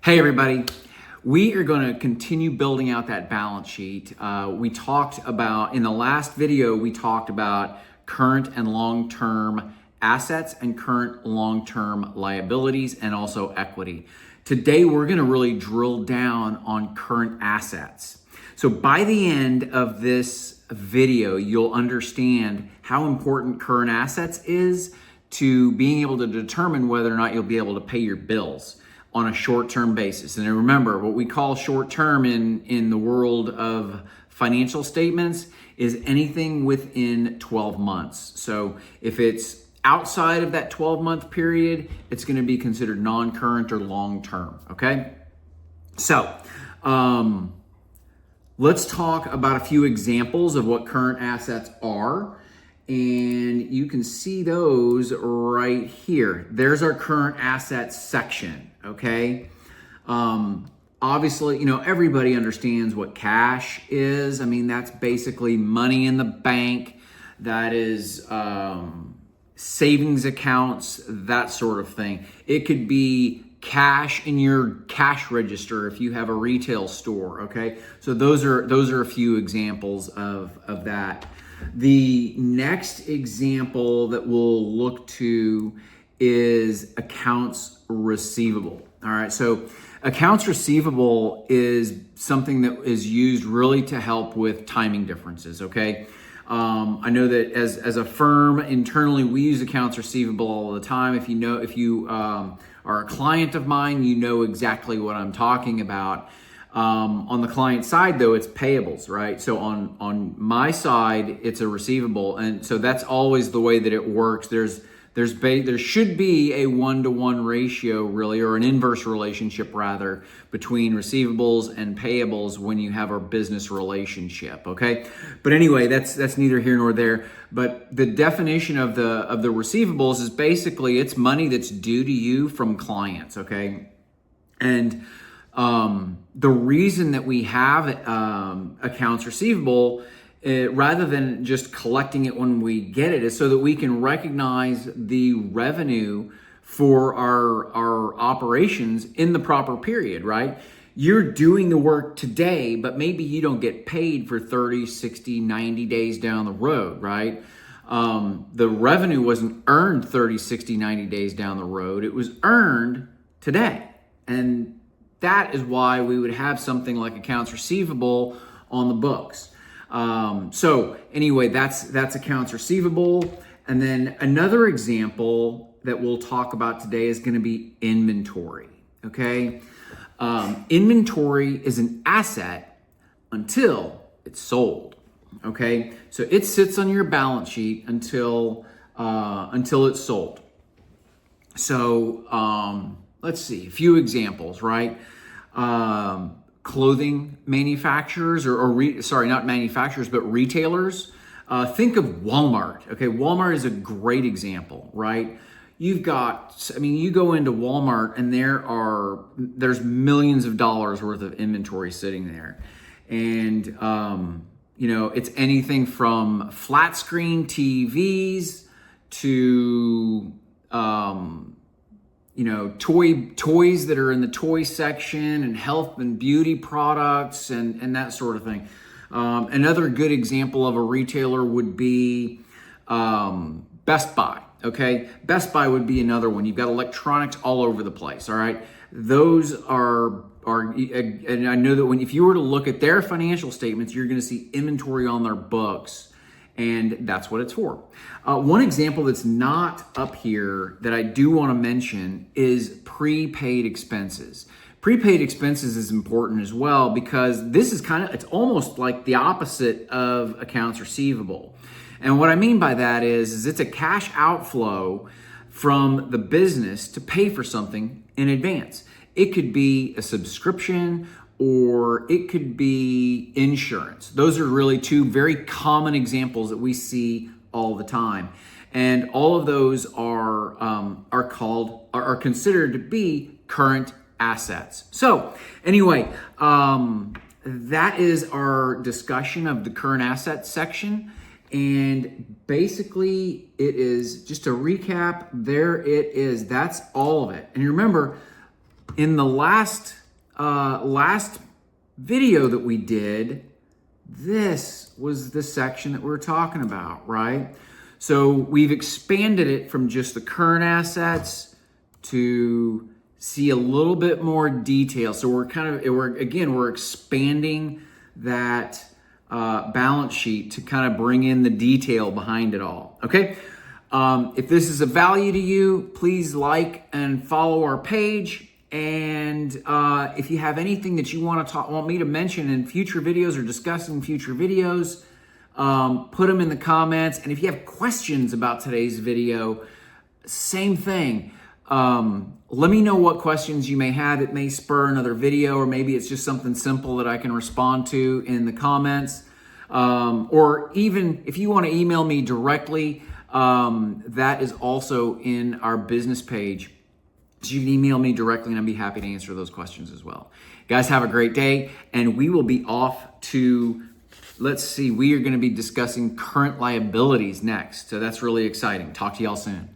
Hey everybody, we are going to continue building out that balance sheet. We talked about, in the last video, we talked about current and long-term assets and current long-term liabilities and also equity. Today, we're going to really drill down on current assets. So by the end of this video, you'll understand how important current assets is to being able to determine whether or not you'll be able to pay your bills on a short-term basis. And remember, what we call short-term in the world of financial statements is anything within 12 months. So if it's outside of that 12-month period, it's going to be considered non-current or long-term, okay? So let's talk about a few examples of what current assets are. And you can see those right here. There's our current assets section, okay? Obviously, everybody understands what cash is. I mean, that's basically money in the bank. That is savings accounts, that sort of thing. It could be cash in your cash register if you have a retail store, okay? So those are a few examples of that. The next example that we'll look to is accounts receivable. All right, so accounts receivable is something that is used really to help with timing differences, okay? I know that as a firm internally, we use accounts receivable all the time. If you are a client of mine, you know exactly what I'm talking about. On the client side, though, it's payables, right? So on my side, it's a receivable, and so that's always the way that it works. There should be a 1-to-1 ratio, really, or an inverse relationship rather, between receivables and payables when you have a business relationship. Okay, but anyway, that's neither here nor there. But the definition of the receivables is basically it's money that's due to you from clients. Okay, and the reason that we have accounts receivable, rather than just collecting it when we get it, is so that we can recognize the revenue for our operations in the proper period, right? You're doing the work today, but maybe you don't get paid for 30, 60, 90 days down the road, right? The revenue wasn't earned 30, 60, 90 days down the road. It was earned today. And that is why we would have something like accounts receivable on the books. So anyway, that's accounts receivable. And then another example that we'll talk about today is going to be inventory. Okay. Inventory is an asset until it's sold. Okay. So it sits on your balance sheet until it's sold. So, let's see, a few examples, right? Clothing manufacturers not manufacturers, but retailers. Think of Walmart. Okay, Walmart is a great example, right? You go into Walmart and there's millions of dollars worth of inventory sitting there. And, it's anything from flat screen TVs to, toys that are in the toy section and health and beauty products and that sort of thing. Another good example of a retailer would be Best Buy. Okay, Best Buy would be another one. You've got electronics all over the place. All right, those are and I know that if you were to look at their financial statements, you're going to see inventory on their books. And that's what it's for. One example that's not up here that I do want to mention is prepaid expenses. Prepaid expenses is important as well because this is it's almost like the opposite of accounts receivable. And what I mean by that is it's a cash outflow from the business to pay for something in advance. It could be a subscription or it could be insurance. Those are really two very common examples that we see all the time. And all of those are considered to be current assets. So anyway, that is our discussion of the current assets section. And basically it is, just to recap, there it is. That's all of it. And remember, In the last video that we did, this was the section that we were talking about, right? So we've expanded it from just the current assets to see a little bit more detail. So we're expanding that balance sheet to kind of bring in the detail behind it all. Okay. If this is of value to you, please like and follow our page. And if you have anything that you want me to mention in future videos or discuss in future videos, put them in the comments. And if you have questions about today's video, same thing. Let me know what questions you may have. It may spur another video, or maybe it's just something simple that I can respond to in the comments. Or even if you want to email me directly, that is also in our business page. So you can email me directly and I'd be happy to answer those questions as well. Guys, have a great day. And we will be off to, we are going to be discussing current liabilities next. So that's really exciting. Talk to y'all soon.